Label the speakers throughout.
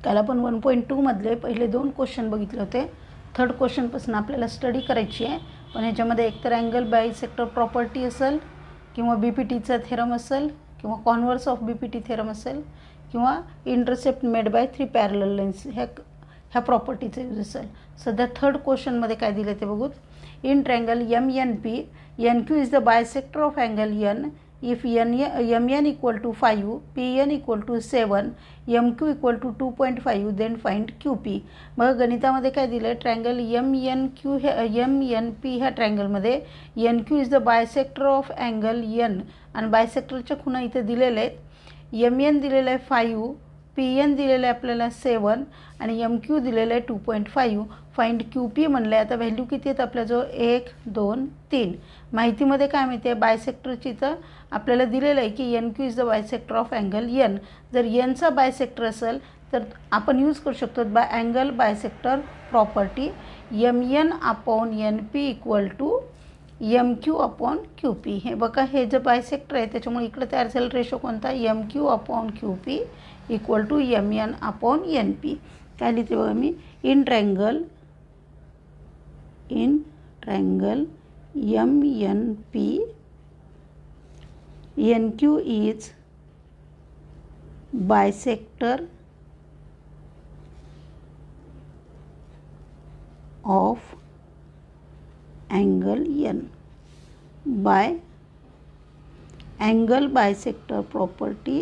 Speaker 1: काल आपण 1.2 मधले पहिले 2 क्वेश्चन बघितले होते. थर्ड क्वेश्चनपासून आपल्याला स्टडी करायची आहे, पण ह्याच्यामध्ये एकतर अँगल बायसेक्टर प्रॉपर्टी असेल किंवा बीपीटीचा थेरम असेल किंवा कॉन्व्हर्स ऑफ बीपीटी थेरम असेल किंवा intercept made by 3 parallel lines ह्या प्रॉपर्टीचा यूज असेल. सध्या थर्ड क्वेश्चनमध्ये काय दिलं ते बघूत. In triangle MNP, NQ is the bisector of angle N if MN equal to 5, PN equal to 7, MQ equal to 2.5, then find QP. मग गणितामध्ये काय दिलं, ट्रायंगल MNP ह्या ट्रायंगलमध्ये NQ is the bisector of angle N आणि बायसेक्टरच्या खुणा इथे दिलेले आहेत. MN दिलेलं आहे 5, PN दिलेलं आहे आपल्याला 7 आणि MQ दिलेलं आहे 2.5. फाइंड QP म्हणलं आहे. आता व्हॅल्यू किती आहेत आपल्याजवळ, 1 2 3. माहितीमध्ये काय माहिती आहे, बायसेक्टरची तर आपल्याला दिलेलं आहे की NQ is the bisector of angle N. जर Nचा बायसेक्टर असेल तर आपण यूज करू शकतो angle bisector property MN upon NP equal to MQ upon QP. हे बघा, हे जे बायसेक्टर आहे त्याच्यामुळे इकडे तयार झालेला रेशो कोणता, MQ upon QP equal to MN upon NP. काय लिहिते बघा मी, in triangle MNP NQ is bisector of angle N by angle bisector property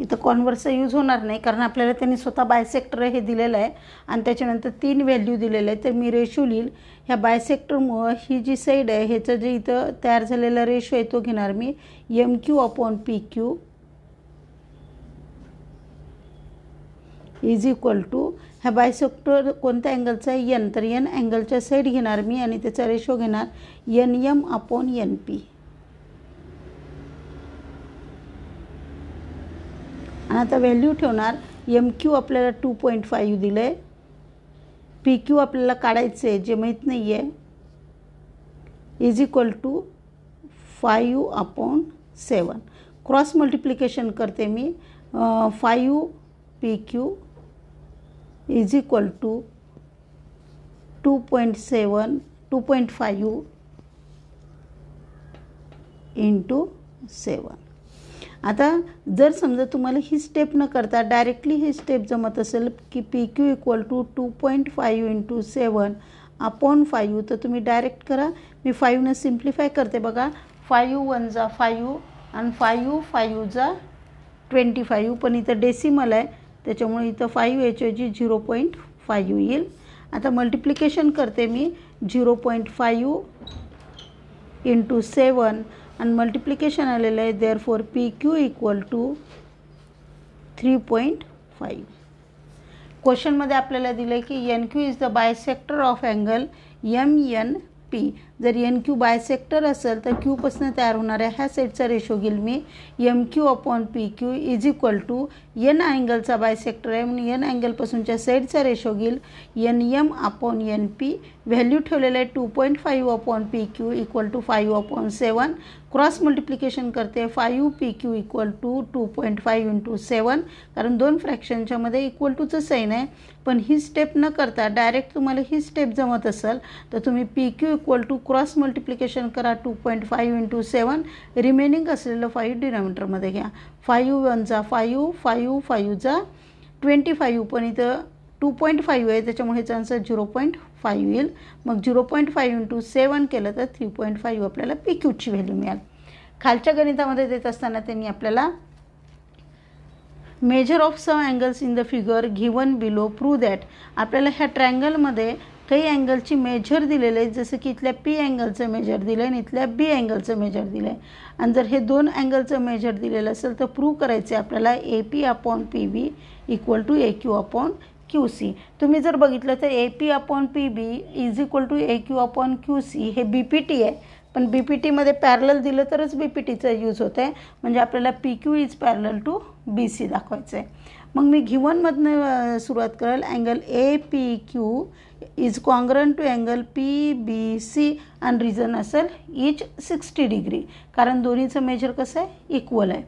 Speaker 1: इथं कॉन्व्हर्सचा यूज होणार नाही, कारण आपल्याला त्यांनी स्वतः बायसेक्टर हे दिलेलं आहे आणि त्याच्यानंतर 3 व्हॅल्यू दिलेलं आहे. तर मी रेशो लिहिल. ह्या बायसेक्टरमुळं ही जी साईड आहे ह्याचं जे इथं तयार झालेला रेशो आहे तो घेणार मी MQ upon PQ is equal to, ह्या बायसेक्टर कोणत्या अँगलचा आहे, N, तर N अँगलच्या साईड घेणार मी आणि त्याचा रेशो घेणार NM अपॉन NP. आणि आता व्हॅल्यू ठेवणार. MQ आपल्याला 2.5 दिलं आहे, PQ आपल्याला काढायचं आहे जे माहीत नाही आहे, is equal to 5 upon 7. Cross multiplication करते मी. 5 PQ is equal to 2.5 into 7. आता जर समजा तुम्हाला ही स्टेप न करता डायरेक्टली ही स्टेप जमत असेल की PQ equal to 2.5 into 7 upon 5, तर तुम्ही डायरेक्ट करा. मी 5 सिम्प्लिफाय करते बघा. 5 1 जा 5 आणि 5 जा 25, पण इथं डेसिमल आहे त्याच्यामुळे इथं 5 याच्याऐवजी 0.5 येईल. आता मल्टिप्लिकेशन करते मी. 0.5 इंटू 7 आणि मल्टिप्लिकेशन आलेलं आहे. Therefore PQ equal to 3.5. क्वेश्चनमध्ये आपल्याला दिलं आहे की NQ is the bisector of angle MNP. जर NQ बायसेक्टर असेल तर Q पासून तयार होणाऱ्या ह्या साईडचा रेशो घेईल मी MQ upon PQ is equal to N अँगलचा बायसेक्टर आहे म्हणून N अँगलपासूनच्या साईडचा रेशो घेईल NM अपॉन NP. व्हॅल्यू ठेवलेलं आहे 2.5 upon PQ equal to 5 upon 7. Cross multiplication करते. 5 PQ इक्वल टू 2.5 इंटू 7, कारण 2 फ्रॅक्शनच्या मध्ये इक्वल टूचं साईन आहे. पण ही स्टेप न करता डायरेक्ट तुम्हाला ही स्टेप जमत असेल तर तुम्ही PQ equal to cross multiplication करा 2.5 इंटू 7. रिमेनिंग असलेलं 5 डिनॉमिनेटरमध्ये घ्या. 5 1 जा 5 जा 25, पण इथं 2.5 आहे त्याच्यामुळे ह्याचा आन्सर 0.5 येईल. मग 0.5 इंटू 7 केलं तर 3.5 आपल्याला PQची व्हॅल्यू मिळाल. खालच्या गणितामध्ये देत असताना त्यांनी आपल्याला measure of some angles in the figure given below, prove that. आपल्याला ह्या ट्रायंगलमध्ये काही अँगलची मेजर दिलेले आहेत, जसं की इथल्या P अँगलचं मेजर दिलं आहे आणि इथल्या B अँगलचं मेजर दिलं आहे. आणि जर हे 2 अँगलचं मेजर दिलेलं असेल तर प्रूव्ह करायचं आहे आपल्याला AP upon PB equal to AQ upon QC. तुम्ही जर बघितलं तर AP upon PB is equal to AQ upon QC हे BPT आहे, पण BPTमध्ये पॅरलल दिलं तरच BPTचा यूज होत आहे, म्हणजे आपल्याला PQ is parallel to BC दाखवायचं आहे. मग मी गिव्हनमधनं सुरुवात करेल. Angle APQ is congruent to angle PBC आणि रिझन असेल इच 60 डिग्री, कारण दोन्हीचं मेजर कसं आहे, इक्वल आहे.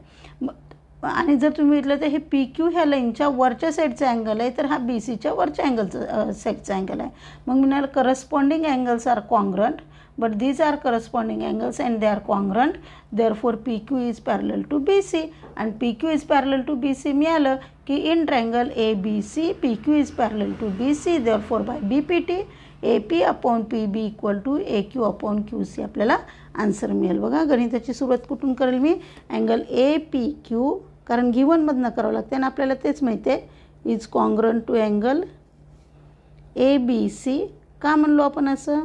Speaker 1: आणि जर तुम्ही म्हटलं तर हे PQ ह्या लाईनच्या वरच्या साईडचा अँगल आहे, तर हा BCच्या वरच्या साईडचा अँगल आहे. मग मी म्हणाल corresponding angles are congruent, but these are corresponding angles and they are congruent, therefore PQ is parallel to BC, and PQ is parallel to BC मिळालं की in triangle ABC PQ is parallel to BC, therefore by BPT AP upon PB equal to AQ upon QC आपल्याला answer मिळेल. बघा गणिताची सुरुवात कुठून करेल मी, angle APQ, कारण गिव्हनमधनं करावं लागते आणि आपल्याला तेच माहिती आहे is congruent to angle ABC. का म्हणलो आपण असं,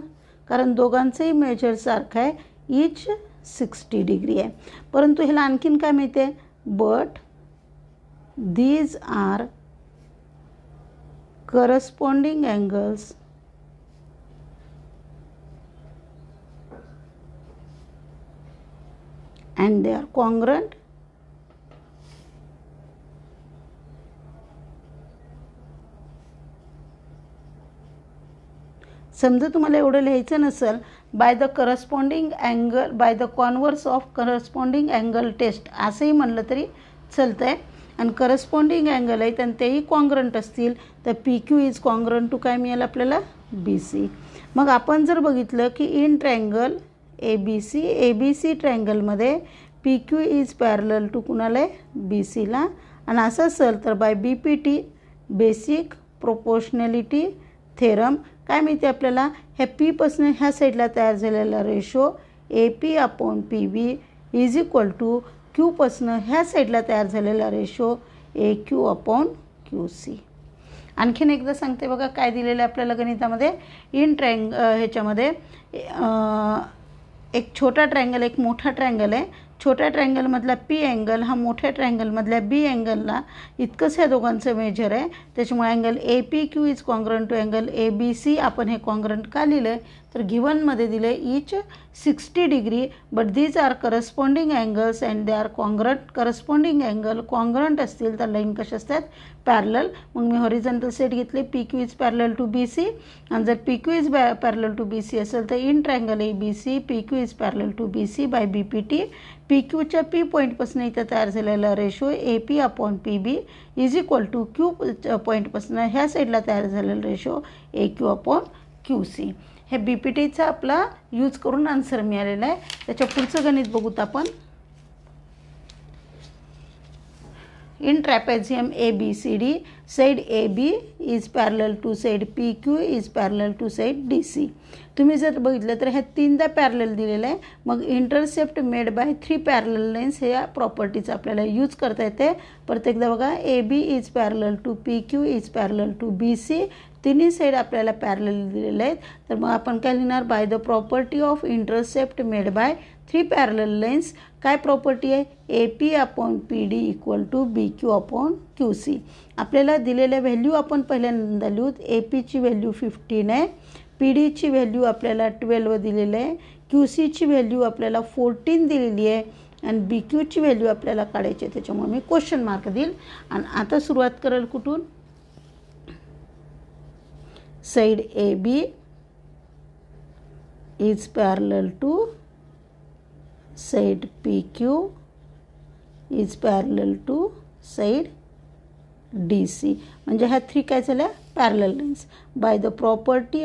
Speaker 1: कारण दोघांचंही मेजर सारखं आहे, इच 60 डिग्री आहे. परंतु ह्याला आणखीन काय माहिती आहे, but these are corresponding angles and they are congruent समजा तुम्हाला एवढं लिहायचं नसेल, by the corresponding angle, by the converse of corresponding angle test असंही म्हणलं तरी चालतं आहे. आणि करस्पॉन्डिंग अँगल आहेत आणि तेही कॉन्ग्रंट असतील तर PQ इज कॉन्ग्रंट टू काय मिळेल आपल्याला, BC. मग आपण जर बघितलं की इन ट्रायंगल ABC ट्रायंगलमध्ये PQ इज पॅरलल टू कुणाला आहे, BCला. आणि असं असेल तर by BPT basic proportionality theorem काय माहिती आपल्याला, ह्या Pपासून ह्या साईडला तयार झालेला ratio AP upon PB is equal to Qपासून ह्या साईडला तयार झालेला रेशो AQ अपॉन QC. आणखीन एकदा सांगते बघा काय दिलेलं आहे आपल्याला गणितामध्ये. इन ह्याच्यामध्ये एक छोटा ट्रायंगल एक मोठा ट्रायंगल आहे. छोट्या ट्रायंगलमधला P अँगल हा मोठ्या ट्रायंगलमधल्या B अँगलला इतकंच ह्या दोघांचं मेजर आहे, त्याच्यामुळे angle APQ is congruent to angle ABC. आपण हे कॉन्ग्रंट का लिहिलं आहे, तर गिव्हनमध्ये दिलं आहे each 60 degree, but these are corresponding angles and they are congruent. Corresponding angle congruent असतील तर लाईन कशा असतात, पॅरलल. मग मी हॉरिझॉन्टल सेट घेतले, PQ is parallel to BC. आणि जर PQ is parallel to BC असेल तर in triangle ABC PQ is parallel to BC by BPT. PQच्या P पॉईंटपासून इथं तयार झालेला ratio AP upon PB is equal to Q पॉईंटपासून ह्या साईडला तयार झालेला रेशो AQ अपॉन QC. हे BPTचा आपला यूज करून आन्सर मिळालेला आहे. त्याच्या पुढचं गणित बघूत आपण. In trapezium ABCD side AB is parallel to side PQ is parallel to side DC. तुम्ही जर बघितलं तर ह्या तीनदा पॅरलल दिलेलं आहे. मग intercept made by 3 parallel lines ह्या प्रॉपर्टीचा आपल्याला यूज करता येते. प्रत्येकदा बघा AB is parallel to PQ is parallel to BC. तिन्ही साईड आपल्याला पॅरलल दिलेले आहेत. तर मग आपण काय लिहिणार, by the property of intercept made by 3 parallel lines. काय प्रॉपर्टी आहे, AP upon PD equal to BQ upon QC. आपल्याला दिलेल्या व्हॅल्यू आपण पहिल्यांदा लिहूत. APची व्हॅल्यू 15 आहे, PDची व्हॅल्यू आपल्याला 12 दिलेलं आहे, QCची व्हॅल्यू आपल्याला 14 दिलेली आहे आणि BQची व्हॅल्यू आपल्याला काढायची आहे. त्याच्यामुळे मी क्वेश्चन मार्क देईल. आणि आता सुरुवात करेल कुठून, side AB is parallel to side PQ is parallel to side DC. म्हणजे ह्या 3 काय झाल्या, parallel lines. By the property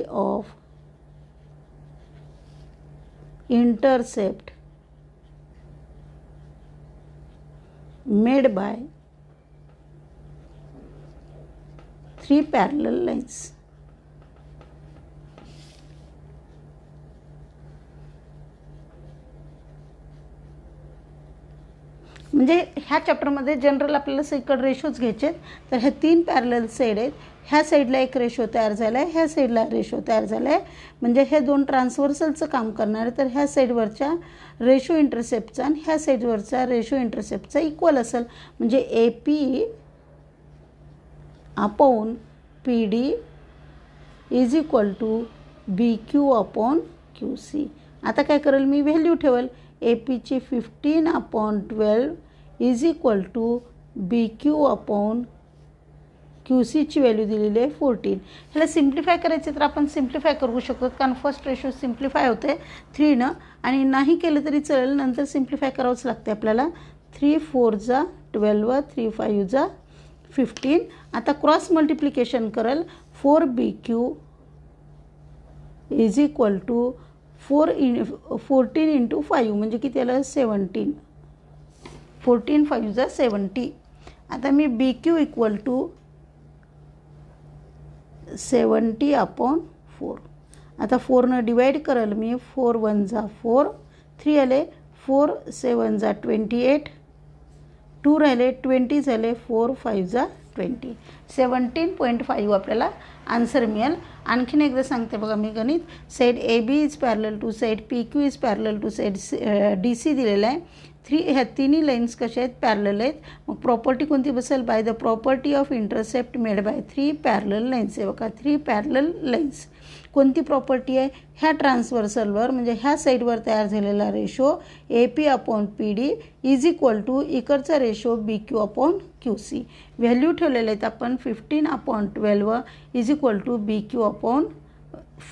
Speaker 1: of intercept made by 3 parallel lines. म्हणजे ह्या चॅप्टरमध्ये जनरल आपल्याला सगळीकडे रेशोज घ्यायचे आहेत. तर ह्या 3 पॅरलल साईड आहेत. ह्या साईडला एक रेशो तयार झाला आहे, ह्या साईडला रेशो तयार झाला आहे. म्हणजे हे 2 ट्रान्सव्हर्सलचं काम करणार आहे. तर ह्या साईडवरच्या रेशो इंटरसेप्टचा आणि ह्या साईडवरचा रेशो इंटरसेप्टचा इक्वल असेल. म्हणजे AP upon PD is equal to B Q upon Q C. आता काय करेल मी, व्हॅल्यू ठेवेल. ए पीची 15/12 is equal to B Q upon Q सीची व्हॅल्यू दिलेली आहे 14. ह्याला सिम्प्लिफाय करायचे तर आपण सिम्प्लिफाय करू शकतो, कारण फर्स्ट रेशो सिम्प्लिफाय होते 3 आणि नाही केलं तरी चालेल, नंतर सिम्प्लिफाय करावंच लागते आपल्याला. 3 4 जा 12, 3 5 जा 15. आता क्रॉस मल्टिप्लिकेशन करेल. 4BQ is equal to 14 into 5 म्हणजे किती आलं 17. 14 5 जा 70. आता मी BQ इक्वल टू 70/4. आता 4 डिवाइड करेल मी. 4 1 जा 4, 3 आले, 4 7 जा 28, 2 राहिले, 20 झाले, 4 5 जा 20. 17.5 आपल्याला आन्सर मिळेल. आणखीन एकदा सांगते बघा मी गणित. Side AB is parallel to side PQ is parallel to side DC दिलेला आहे. ह्या तिन्ही लाईन्स कशा आहेत, पॅरलल आहेत. मग प्रॉपर्टी कोणती बसेल, bye the property of intercept made by 3 parallel lines आहे बघा. 3 पॅरलल लाईन्स कोणती प्रॉपर्टी आहे, ह्या ट्रान्सव्हर्सलवर म्हणजे ह्या साईडवर तयार झालेला ratio AP/PD is equal to इकडचा ratio BQ upon QC. Value ठेवलेले आहेत आपण 15/12 is equal to BQ upon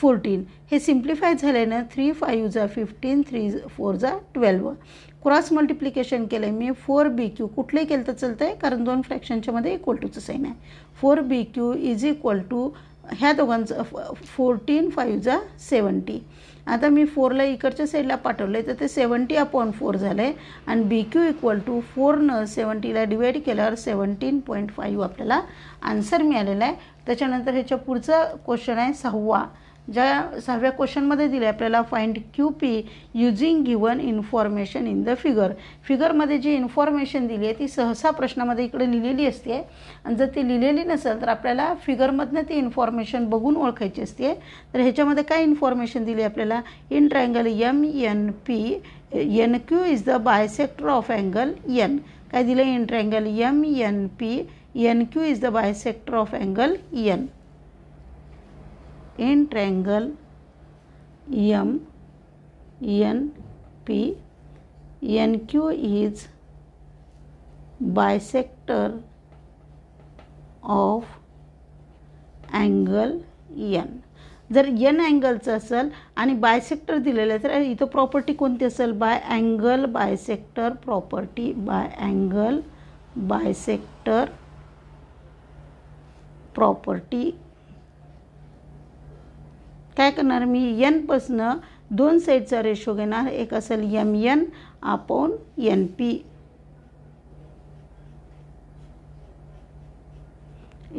Speaker 1: 14. हे सिम्प्लिफाय झाले ना. 3 5 जा 15, 3 4 जा 12. क्रॉस मल्टिप्लिकेशन केलं आहे मी. 4BQ कुठलंही केलं तर चालतं आहे, कारण दोन फ्रॅक्शनच्या मध्ये इक्वल टूचं साईन आहे. 4BQ इज इक्वल टू ह्या दोघांचं 14 5 जा 70. आता मी 4ला इकडच्या साईडला पाठवलं आहे तर ते 70/4 झालं आहे आणि BQ इक्वल टू 4 70ला डिवाइड केल्यावर 17.5 आपल्याला आन्सर मिळालेला आहे. त्याच्यानंतर ह्याच्या पुढचा क्वेश्चन आहे 6वा. ज्या 6व्या क्वेश्चनमध्ये दिले आपल्याला find QP using given information in the figure. फिगरमध्ये जी इन्फॉर्मेशन दिली आहे ती सहसा प्रश्नामध्ये इकडे लिहिलेली असते आणि जर ती लिहिलेली नसेल तर आपल्याला फिगरमधनं ती इन्फॉर्मेशन बघून ओळखायची असते. तर ह्याच्यामध्ये काय इन्फॉर्मेशन दिली आपल्याला, in triangle MNP NQ is the bisector of angle N. काय दिलं, in triangle MNP NQ is the bisector of angle N. in triangle MNP NQ is bisector of angle N. जर N अँगलचं असेल आणि bisector दिलेलं आहे तर इथं property कोणती असेल, by angle bisector property. By angle bisector property. काय करणार मी, N पासून दोन साईडचा रेशो घेणार. एक असेल MN/NP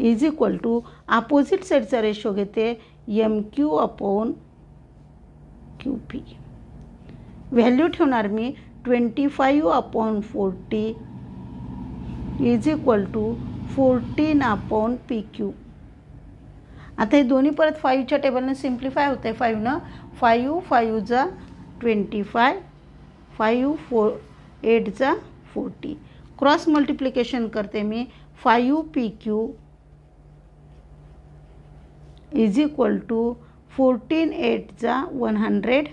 Speaker 1: is equal to opposite साईडचा रेशो घेते MQ/QP. व्हॅल्यू ठेवणार मी 25/40 इज इक्वल टू 14/PQ. आता हे दोन्ही परत 5च्या टेबलने सिम्प्लिफाय होते. 5 5 5 जा 25, 5 4 8 जा 40. क्रॉस मल्टिप्लिकेशन करते मी. 5PQ इज इक्वल टू 14 8 जा 112.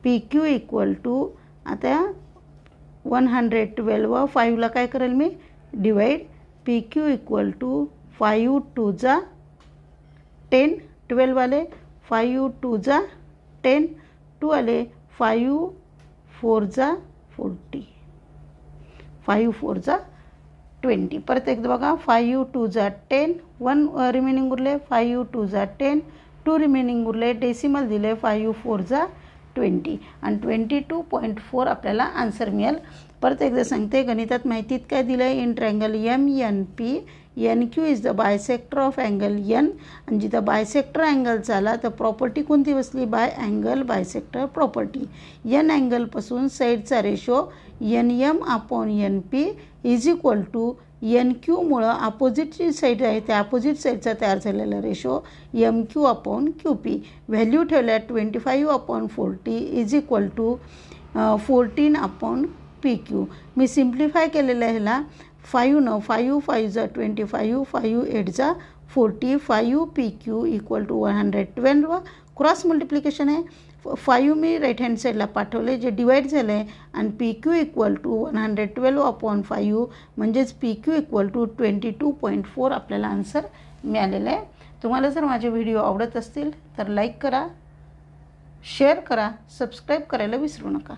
Speaker 1: PQ इक्वल टू आता 112 5ला काय करेल मी, डिवाइड. PQ इक्वल टू 5 2 जा 10, 12 आले, 5 2 जा 10, 2 आले, 5 4 जा 40, 5 4 जा 20. परत एकदा बघा. 5 2 जा 10, 1 रिमेनिंग उरले, 5 2 जा 10, 2 रिमेनिंग उरले, डेसिमल दिले, 5 4 जा 20 आणि 22.4 आपल्याला आन्सर मिळेल. परत एकदा सांगते, गणितात माहितीत काय दिलं आहे, in triangle MNP NQ is the bisector of angle N. आणि जिथं बायसेक्टर अँगल चाला तर प्रॉपर्टी कोणती बसली, by angle bisector property. N अँगलपासून साईडचा ratio NM/NP is equal to NQ मुळे अपोजिटची साईड आहे त्या अपोजिट साईडचा तयार झालेला रेशो MQ/QP. व्हॅल्यू ठेवल्या 25/40 इज इक्वल टू 14/PQ. मी सिम्प्लिफाय केलेलं ह्याला 5 न 5 5 जा 25, 5 8 जा 40, 5 PQ equal to 112. Cross multiplication आहे. 5 मी राईट हँड साईडला पाठवले, जे डिवाईड झालं आहे, आणि PQ इक्वल टू 112/5 म्हणजेच PQ इक्वल टू 22.4 आपल्याला आन्सर मिळालेलं आहे. तुम्हाला जर माझे व्हिडिओ आवडत असतील तर लाईक करा, शेअर करा, सबस्क्राईब करायला विसरू नका.